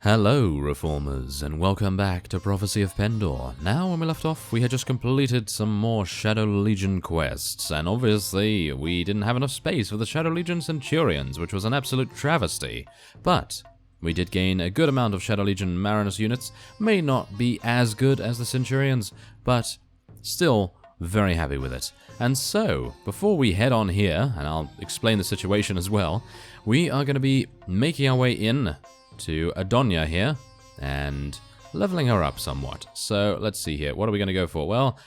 Hello, Reformers, and welcome back to Prophecy of Pendor. Now, when we left off, we had just completed some more Shadow Legion quests, and obviously, we didn't have enough space for the Shadow Legion Centurions, which was an absolute travesty. But we did gain a good amount of Shadow Legion Marinus units. May not be as good as the Centurions, but still very happy with it. And so, before we head on here, and I'll explain the situation as well, we are going to be making our way in to Adonia here, and leveling her up somewhat. So, let's see here. What are we going to go for? Well,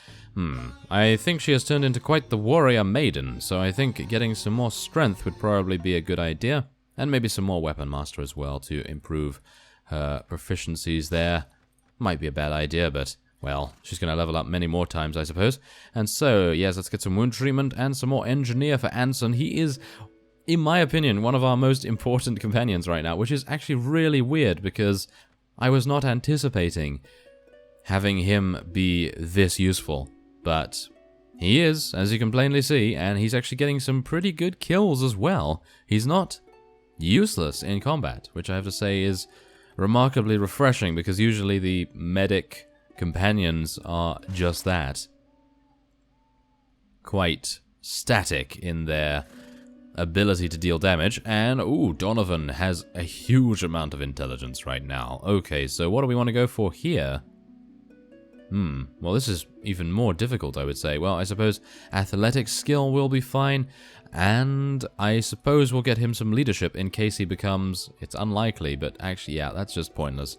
I think she has turned into quite the warrior maiden, so I think getting some more strength would probably be a good idea. And maybe some more weapon master as well to improve her proficiencies there. Might be a bad idea, but, well, she's going to level up many more times, I suppose. And so, yes, let's get some wound treatment and some more engineer for Anson. He is, in my opinion, one of our most important companions right now, which is actually really weird because I was not anticipating having him be this useful. But he is, as you can plainly see, and he's actually getting some pretty good kills as well. He's not useless in combat, which I have to say is remarkably refreshing because usually the medic companions are just that. Quite static in their ability to deal damage, and ooh, Donovan has a huge amount of intelligence right now. Okay, so what do we want to go for here? Well, this is even more difficult, I would say. Well, I suppose athletics skill will be fine, and I suppose we'll get him some leadership in case he becomes, it's unlikely, but actually, yeah, that's just pointless.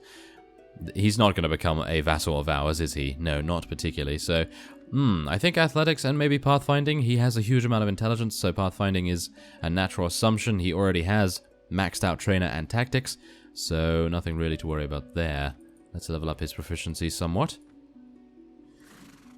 He's not going to become a vassal of ours, is he? No, not particularly, so I think athletics and maybe pathfinding. He has a huge amount of intelligence, so pathfinding is a natural assumption. He already has maxed out trainer and tactics, so nothing really to worry about there. Let's level up his proficiency somewhat.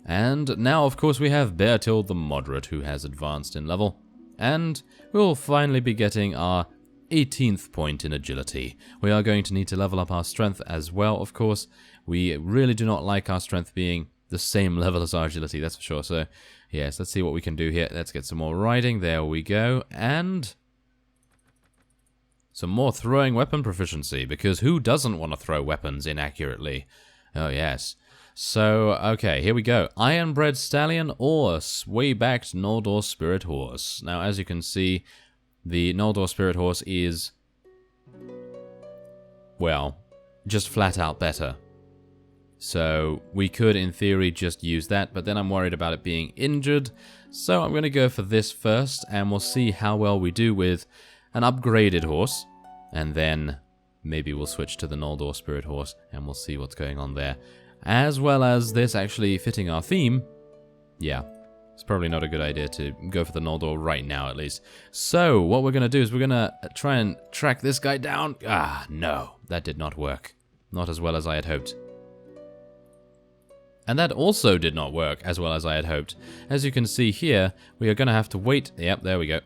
And now, of course, we have Bertil the Moderate, who has advanced in level. And we'll finally be getting our 18th point in agility. We are going to need to level up our strength as well, of course. We really do not like our strength being the same level as our agility, that's for sure. So, yes, let's see what we can do here. Let's get some more riding. There we go. And some more throwing weapon proficiency, because who doesn't want to throw weapons inaccurately? Oh, yes. So, okay, here we go. Iron-bred stallion or sway-backed Noldor spirit horse. Now, as you can see, the Noldor spirit horse is, well, just flat out better. So we could, in theory, just use that, but then I'm worried about it being injured. So I'm going to go for this first, and we'll see how well we do with an upgraded horse. And then maybe we'll switch to the Noldor spirit horse, and we'll see what's going on there. As well as this actually fitting our theme. Yeah, it's probably not a good idea to go for the Noldor right now, at least. So what we're going to do is we're going to try and track this guy down. Ah, no, that did not work. Not as well as I had hoped. And that also did not work as well as I had hoped. As you can see here, we are going to have to wait. Yep, there we go.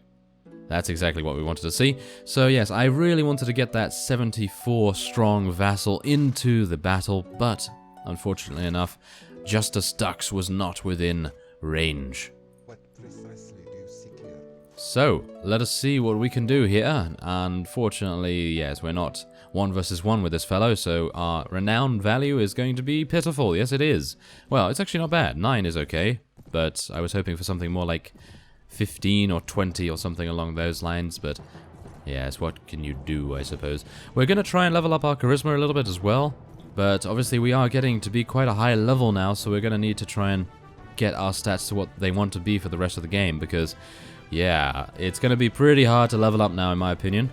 That's exactly what we wanted to see. So yes, I really wanted to get that 74 strong vassal into the battle, but unfortunately enough, Justice Dux was not within range. What precisely do you seek here? So, let us see what we can do here. Unfortunately, yes, we're not 1 versus 1 with this fellow, so our renown value is going to be pitiful. Yes, it is. Well, it's actually not bad. 9 is okay, but I was hoping for something more like 15 or 20 or something along those lines, but yes, what can you do, I suppose. We're going to try and level up our charisma a little bit as well, but obviously we are getting to be quite a high level now, so we're going to need to try and get our stats to what they want to be for the rest of the game, because, yeah, it's going to be pretty hard to level up now, in my opinion.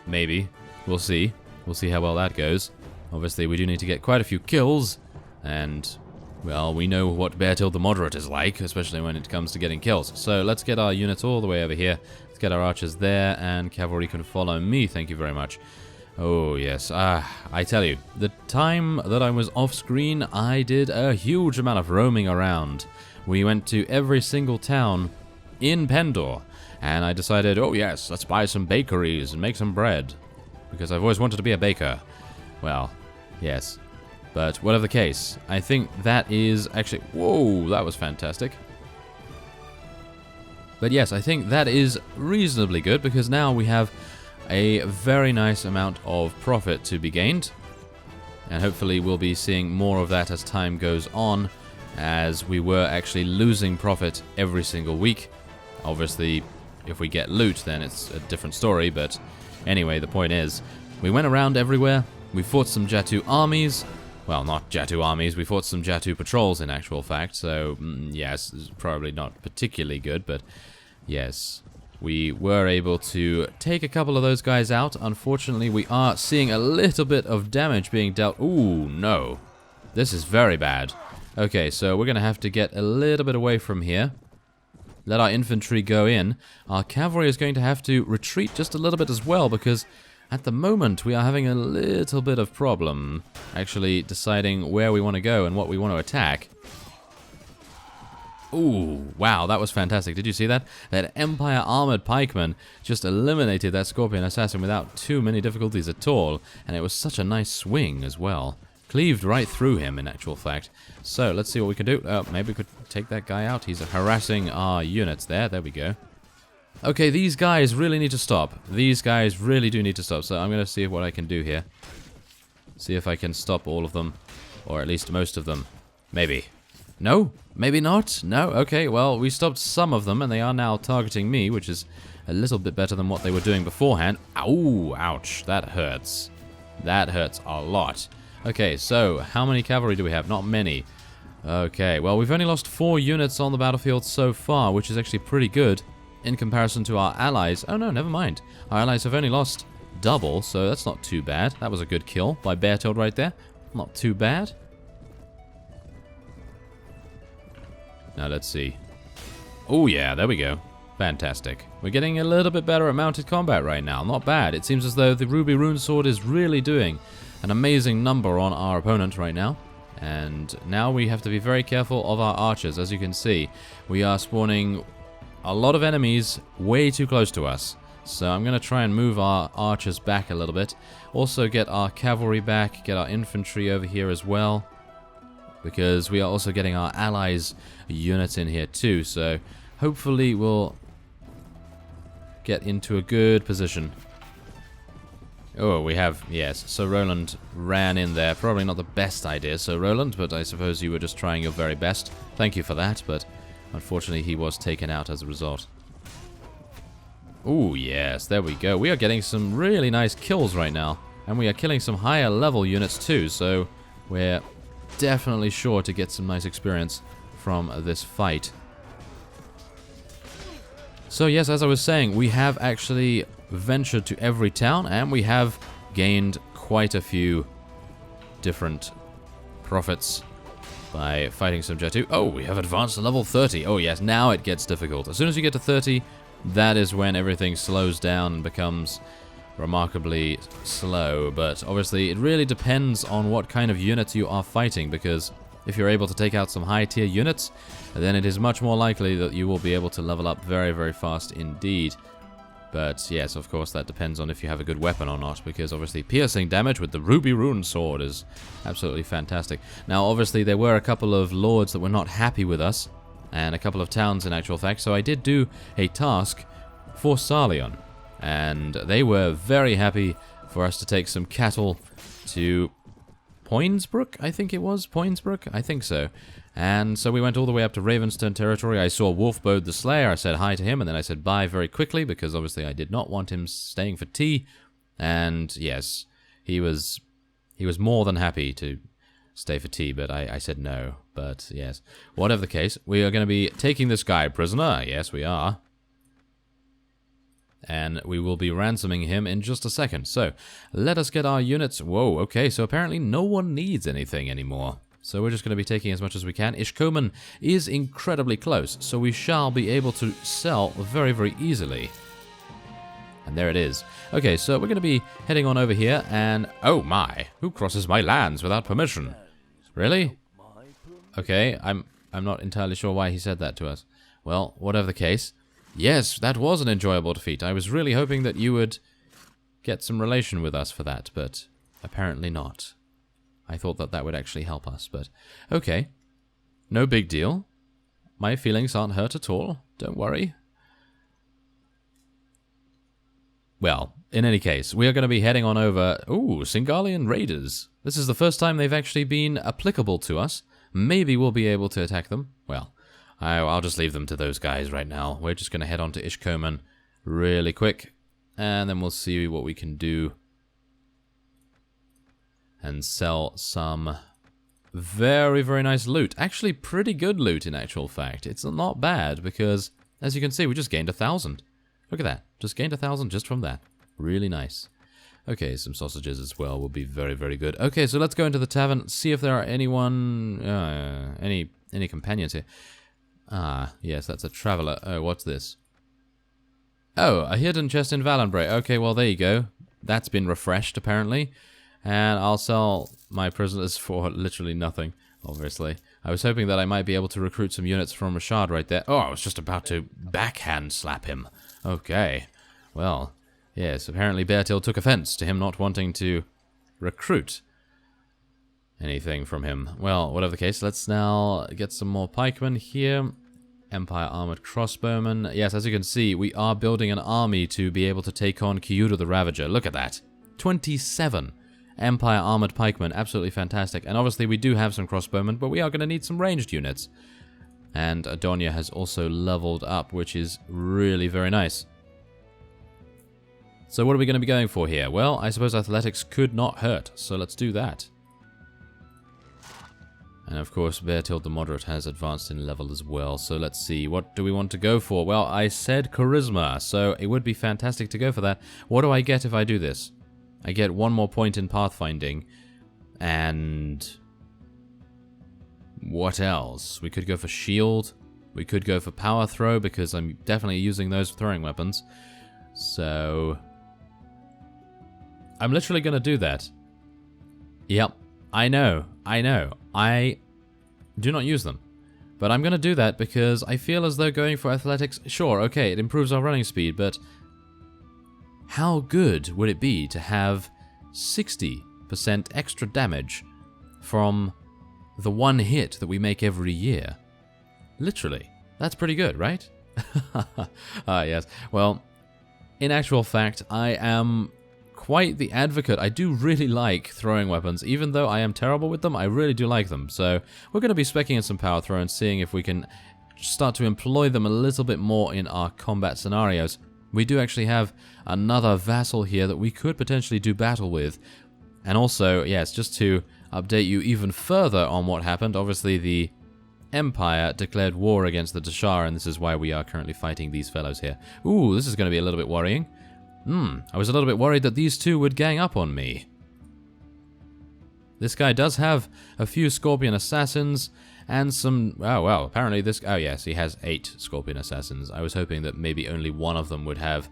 Maybe. We'll see. We'll see how well that goes. Obviously, we do need to get quite a few kills, and, well, we know what Bertil the Moderate is like, especially when it comes to getting kills. So let's get our units all the way over here. Let's get our archers there, and cavalry can follow me. Thank you very much. Oh, yes. I tell you, the time that I was off-screen, I did a huge amount of roaming around. We went to every single town in Pendor, and I decided, oh yes, let's buy some bakeries and make some bread, because I've always wanted to be a baker. Well, yes. But whatever the case, I think that is actually... Whoa, that was fantastic. But yes, I think that is reasonably good, because now we have a very nice amount of profit to be gained. And hopefully we'll be seeing more of that as time goes on, as we were actually losing profit every single week. Obviously, if we get loot, then it's a different story, but anyway, the point is, we went around everywhere, we fought some Jatu armies. Well, not Jatu armies, we fought some Jatu patrols in actual fact, so yes, it's probably not particularly good, but yes, we were able to take a couple of those guys out. Unfortunately, we are seeing a little bit of damage being dealt. Ooh, no. This is very bad. Okay, so we're going to have to get a little bit away from here. Let our infantry go in. Our cavalry is going to have to retreat just a little bit as well, because at the moment we are having a little bit of problem actually deciding where we want to go and what we want to attack. Ooh, wow, that was fantastic. Did you see that? That Empire Armored Pikeman just eliminated that Scorpion Assassin without too many difficulties at all. And it was such a nice swing as well. Cleaved right through him, in actual fact. So, let's see what we can do. Maybe we could take that guy out. He's harassing our units there. There we go. Okay, these guys really need to stop. These guys really do need to stop. So, I'm going to see what I can do here. See if I can stop all of them. Or at least most of them. Maybe. No? Maybe not? No? Okay, well, we stopped some of them, and they are now targeting me, which is a little bit better than what they were doing beforehand. Ow! Ouch. That hurts. That hurts a lot. Okay, so, how many cavalry do we have? Not many. Okay, well, we've only lost 4 units on the battlefield so far, which is actually pretty good in comparison to our allies. Oh, no, never mind. Our allies have only lost double, so that's not too bad. That was a good kill by Beartailed right there. Not too bad. Now let's see. Oh yeah, there we go. Fantastic. We're getting a little bit better at mounted combat right now. Not bad. It seems as though the Ruby Rune Sword is really doing an amazing number on our opponent right now. And now we have to be very careful of our archers. As you can see, we are spawning a lot of enemies way too close to us. So I'm going to try and move our archers back a little bit. Also get our cavalry back, get our infantry over here as well. Because we are also getting our allies' units in here too, so hopefully we'll get into a good position. Oh, we have, yes, so Roland ran in there. Probably not the best idea, so Roland, but I suppose you were just trying your very best. Thank you for that, but unfortunately he was taken out as a result. Oh, yes, there we go. We are getting some really nice kills right now, and we are killing some higher level units too, so we're definitely sure to get some nice experience from this fight. So yes, as I was saying, we have actually ventured to every town, and we have gained quite a few different profits by fighting some Jatu. Oh, we have advanced to level 30. Oh yes, now it gets difficult. As soon as you get to 30, that is when everything slows down and becomes remarkably slow, but obviously it really depends on what kind of units you are fighting, because if you're able to take out some high tier units, then it is much more likely that you will be able to level up very, very fast indeed. But yes, of course, that depends on if you have a good weapon or not, because obviously piercing damage with the Ruby Rune Sword is absolutely fantastic. Now, obviously, there were a couple of lords that were not happy with us, and a couple of towns in actual fact, so I did do a task for Sarleon. And they were very happy for us to take some cattle to Poinsbrook, I think it was? Poinsbrook? I think so. And so we went all the way up to Ravenstone territory. I saw Wolfbode the Slayer. I said hi to him, and then I said bye very quickly, because obviously I did not want him staying for tea. And yes, he was more than happy to stay for tea, but I said no. But yes, whatever the case, we are going to be taking this guy prisoner. Yes, we are. And we will be ransoming him in just a second. So, let us get our units. Whoa, okay, so apparently no one needs anything anymore. So we're just going to be taking as much as we can. Ishkomen is incredibly close, so we shall be able to sell very, very easily. And there it is. Okay, so we're going to be heading on over here, and oh my, who crosses my lands without permission? Really? Okay, I'm not entirely sure why he said that to us. Well, whatever the case. Yes, that was an enjoyable defeat. I was really hoping that you would get some relation with us for that, but apparently not. I thought that that would actually help us, but okay. No big deal. My feelings aren't hurt at all. Don't worry. Well, in any case, we are going to be heading on over... Ooh, Singalian Raiders. This is the first time they've actually been applicable to us. Maybe we'll be able to attack them. Well, I'll just leave them to those guys right now. We're just going to head on to Ishkomen really quick. And then we'll see what we can do. And sell some very, very nice loot. Actually, pretty good loot in actual fact. It's not bad because, as you can see, we just gained 1,000. Look at that. Just gained 1,000 just from that. Really nice. Okay, some sausages as well will be very, very good. Okay, so let's go into the tavern, see if there are anyone... any companions here. Ah, yes, that's a traveler. Oh, what's this? Oh, a hidden chest in Valenbray. Okay, well, there you go. That's been refreshed, apparently. And I'll sell my prisoners for literally nothing, obviously. I was hoping that I might be able to recruit some units from Rashad right there. Oh, I was just about to backhand slap him. Okay. Well, yes, apparently Beartail took offense to him not wanting to recruit anything from him. Well, whatever the case, let's now get some more pikemen here. Empire Armored Crossbowmen. Yes, as you can see, we are building an army to be able to take on Kyudo the Ravager. Look at that. 27 Empire Armored Pikemen. Absolutely fantastic. And obviously we do have some crossbowmen, but we are going to need some ranged units. And Adonia has also leveled up, which is really very nice. So what are we going to be going for here? Well, I suppose athletics could not hurt, so let's do that. And of course, Beartail the Moderate has advanced in level as well, so let's see, what do we want to go for? Well, I said Charisma, so it would be fantastic to go for that. What do I get if I do this? I get 1 more point in Pathfinding, and... what else? We could go for Shield, we could go for Power Throw, because I'm definitely using those throwing weapons. So... I'm literally going to do that. Yep, I know. I do not use them. But I'm going to do that because I feel as though going for athletics... Sure, okay, it improves our running speed, but... how good would it be to have 60% extra damage from the 1 hit that we make every year? Literally. That's pretty good, right? Yes. Well, in actual fact, I am... quite the advocate. I do really like throwing weapons. Even though I am terrible with them, I really do like them. So we're going to be speccing in some power throw and seeing if we can start to employ them a little bit more in our combat scenarios. We do actually have another vassal here that we could potentially do battle with. And also, yes, just to update you even further on what happened, obviously the Empire declared war against the Dashar, and this is why we are currently fighting these fellows here. Ooh, this is going to be a little bit worrying. I was a little bit worried that these two would gang up on me. This guy does have a few Scorpion Assassins and some... oh, well, apparently this... oh, yes, he has 8 Scorpion Assassins. I was hoping that maybe only one of them would have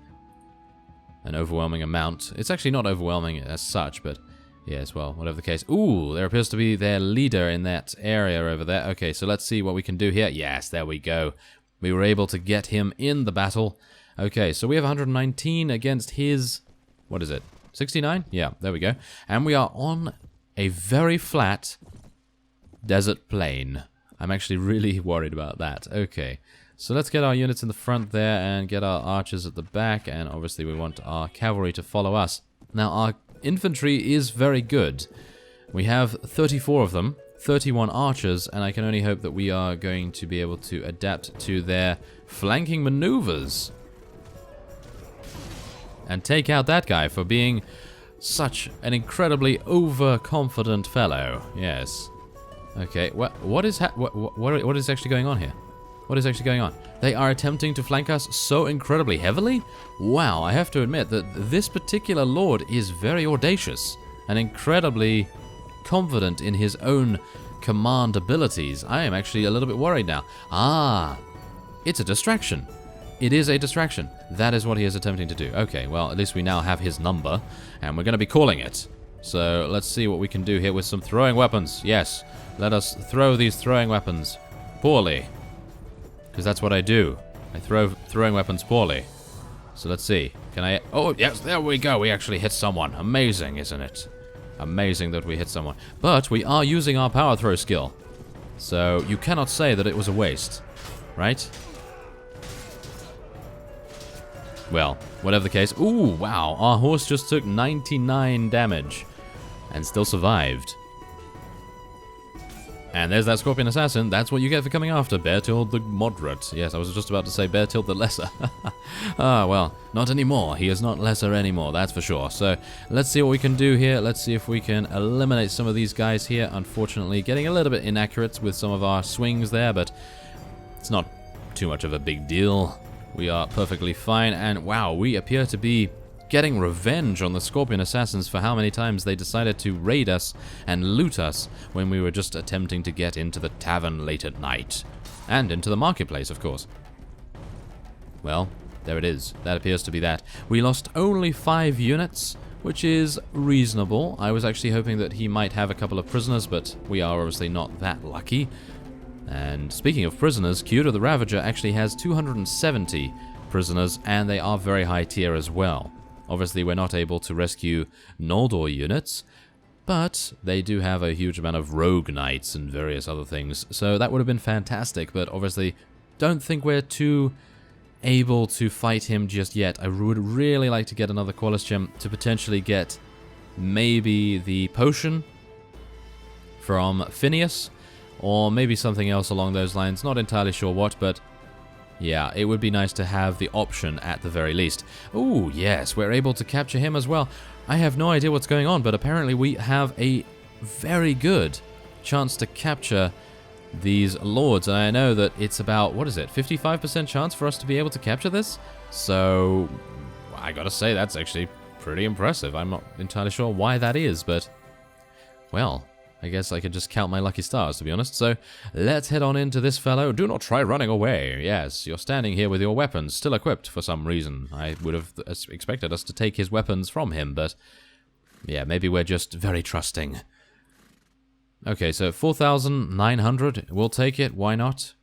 an overwhelming amount. It's actually not overwhelming as such, but yes, well, whatever the case. Ooh, there appears to be their leader in that area over there. Okay, so let's see what we can do here. Yes, there we go. We were able to get him in the battle. Okay, so we have 119 against his, what is it, 69? Yeah, there we go. And we are on a very flat desert plain. I'm actually really worried about that. Okay, so let's get our units in the front there and get our archers at the back. And obviously we want our cavalry to follow us. Now, our infantry is very good. We have 34 of them, 31 archers, and I can only hope that we are going to be able to adapt to their flanking maneuvers. And take out that guy for being such an incredibly overconfident fellow. Yes. Okay, what is actually going on here? What is actually going on? They are attempting to flank us so incredibly heavily? Wow, I have to admit that this particular lord is very audacious and incredibly confident in his own command abilities. I am actually a little bit worried now. Ah, it's a distraction. It is a distraction. That is what he is attempting to do. Okay, well, at least we now have his number, and we're going to be calling it. So let's see what we can do here with some throwing weapons. Yes, let us throw these throwing weapons poorly, because that's what I do. I throw throwing weapons poorly. So let's see. Can I... oh, yes, there we go. We actually hit someone. Amazing, isn't it? Amazing that we hit someone. But we are using our power throw skill, so you cannot say that it was a waste, right? Well, whatever the case. Ooh, wow. Our horse just took 99 damage and still survived. And there's that Scorpion Assassin. That's what you get for coming after Beartild the Moderate. Yes, I was just about to say Beartild the Lesser. Ah, well, not anymore. He is not lesser anymore, that's for sure. So, let's see what we can do here. Let's see if we can eliminate some of these guys here. Unfortunately, getting a little bit inaccurate with some of our swings there, but it's not too much of a big deal. We are perfectly fine, and wow, we appear to be getting revenge on the Scorpion Assassins for how many times they decided to raid us and loot us when we were just attempting to get into the tavern late at night. And into the marketplace, of course. Well, there it is. That appears to be that. We lost only 5 units, which is reasonable. I was actually hoping that he might have a couple of prisoners, but we are obviously not that lucky. And speaking of prisoners, Kyoto the Ravager actually has 270 prisoners, and they are very high tier as well. Obviously, we're not able to rescue Noldor units, but they do have a huge amount of rogue knights and various other things, so that would have been fantastic, but obviously don't think we're too able to fight him just yet. I would really like to get another Qualis Gem to potentially get maybe the potion from Phineas, or maybe something else along those lines. Not entirely sure what, but yeah, it would be nice to have the option at the very least. Ooh, yes, we're able to capture him as well. I have no idea what's going on, but apparently we have a very good chance to capture these lords. And I know that it's about, what is it, 55% chance for us to be able to capture this? So, I gotta say, that's actually pretty impressive. I'm not entirely sure why that is, but, well, I guess I could just count my lucky stars, to be honest. So, let's head on into this fellow. Do not try running away. Yes, you're standing here with your weapons still equipped for some reason. I would have expected us to take his weapons from him, but yeah, maybe we're just very trusting. Okay, so 4,900. We'll take it. Why not?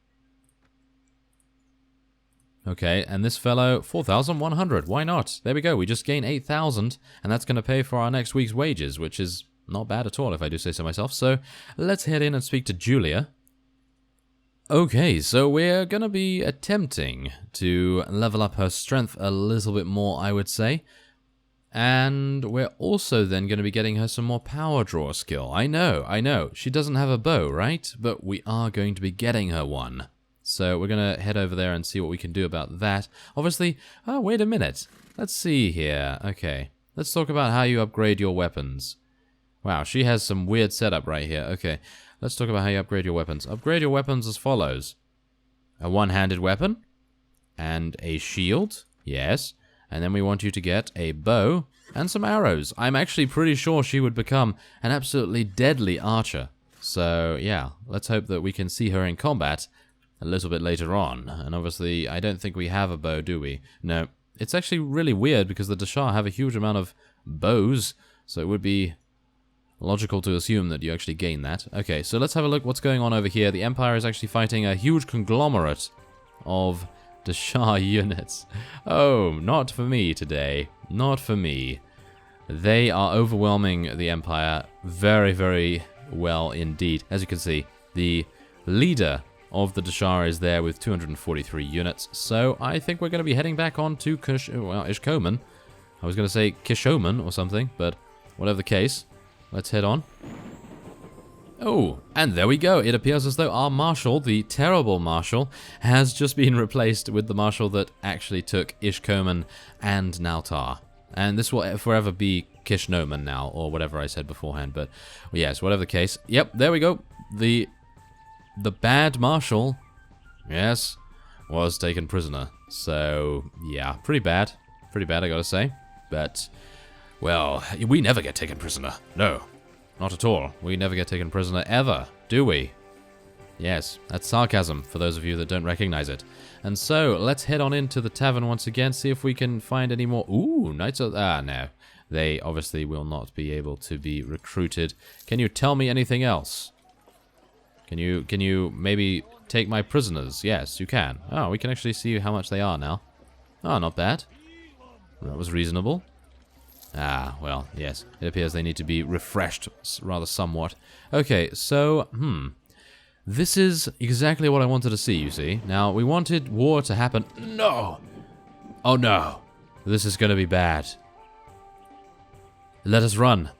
Okay, and this fellow, 4,100. Why not? There we go. We just gain 8,000, and that's going to pay for our next week's wages, which is not bad at all, if I do say so myself. So, let's head in and speak to Julia. Okay, so we're going to be attempting to level up her strength a little bit more, I would say. And we're also then going to be getting her some more power draw skill. I know. She doesn't have a bow, right? But we are going to be getting her one. So we're going to head over there and see what we can do about that. Obviously, oh, wait a minute. Let's see here. Okay, let's talk about how you upgrade your weapons. Wow, she has some weird setup right here. Okay, let's talk about how you upgrade your weapons. Upgrade your weapons as follows. A one-handed weapon. And a shield. Yes. And then we want you to get a bow and some arrows. I'm actually pretty sure she would become an absolutely deadly archer. So, yeah, let's hope that we can see her in combat a little bit later on. And obviously, I don't think we have a bow, do we? No. It's actually really weird because the Dashar have a huge amount of bows. So it would be logical to assume that you actually gain that. Okay, so let's have a look what's going on over here. The Empire is actually fighting a huge conglomerate of Dashar units. Oh, not for me today. Not for me. They are overwhelming the Empire very, very well indeed. As you can see, the leader of the Dashar is there with 243 units. So I think we're going to be heading back on to Ishkomen. I was going to say Kishomen or something, but whatever the case. Let's head on. Oh, and there we go. It appears as though our Marshal, the terrible Marshal, has just been replaced with the Marshal that actually took Ishkomen and Nautar. And this will forever be Kishnomen now, or whatever I said beforehand. But yes, whatever the case. Yep, there we go. The bad Marshal, yes, was taken prisoner. So, yeah, pretty bad. Pretty bad, I gotta say. But, well, we never get taken prisoner. No, not at all. We never get taken prisoner ever, do we? Yes, that's sarcasm for those of you that don't recognize it. And so, let's head on into the tavern once again, see if we can find any more. Ooh, knights of... Ah, no. They obviously will not be able to be recruited. Can you tell me anything else? Can you maybe take my prisoners? Yes, you can. Oh, we can actually see how much they are now. Oh, not bad. That was reasonable. Ah, well, yes. It appears they need to be refreshed rather somewhat. Okay, so, this is exactly what I wanted to see, you see. Now, we wanted war to happen. No! Oh, no. This is gonna be bad. Let us run.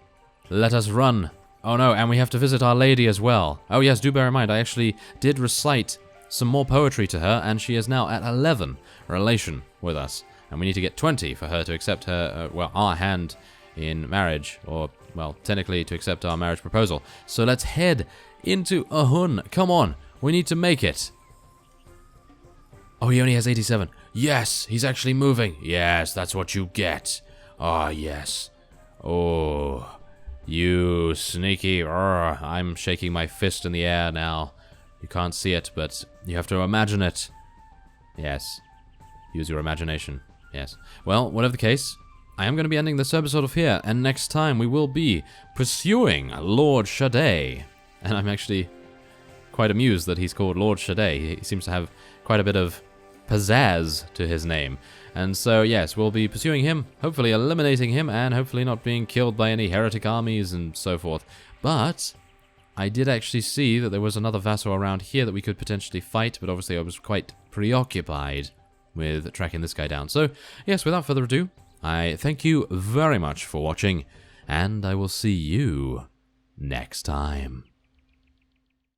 Let us run. Oh no, and we have to visit Our Lady as well. Oh yes, do bear in mind, I actually did recite some more poetry to her, and she is now at 11 relation with us. And we need to get 20 for her to accept her, well, our hand in marriage, or, well, technically to accept our marriage proposal. So let's head into Ahun. Come on, we need to make it. Oh, he only has 87. Yes, he's actually moving. Yes, that's what you get. Ah, yes. Oh, you sneaky. I'm shaking my fist in the air now. You can't see it, but you have to imagine it. Yes. Use your imagination. Yes. Well, whatever the case, I am going to be ending this episode off here, and next time we will be pursuing Lord Shadday. And I'm actually quite amused that he's called Lord Shadday. He seems to have quite a bit of pizzazz to his name. And so, yes, we'll be pursuing him, hopefully eliminating him, and hopefully not being killed by any heretic armies and so forth. But I did actually see that there was another vassal around here that we could potentially fight, but obviously I was quite preoccupied with tracking this guy down. So, yes, without further ado, I thank you very much for watching, and I will see you next time.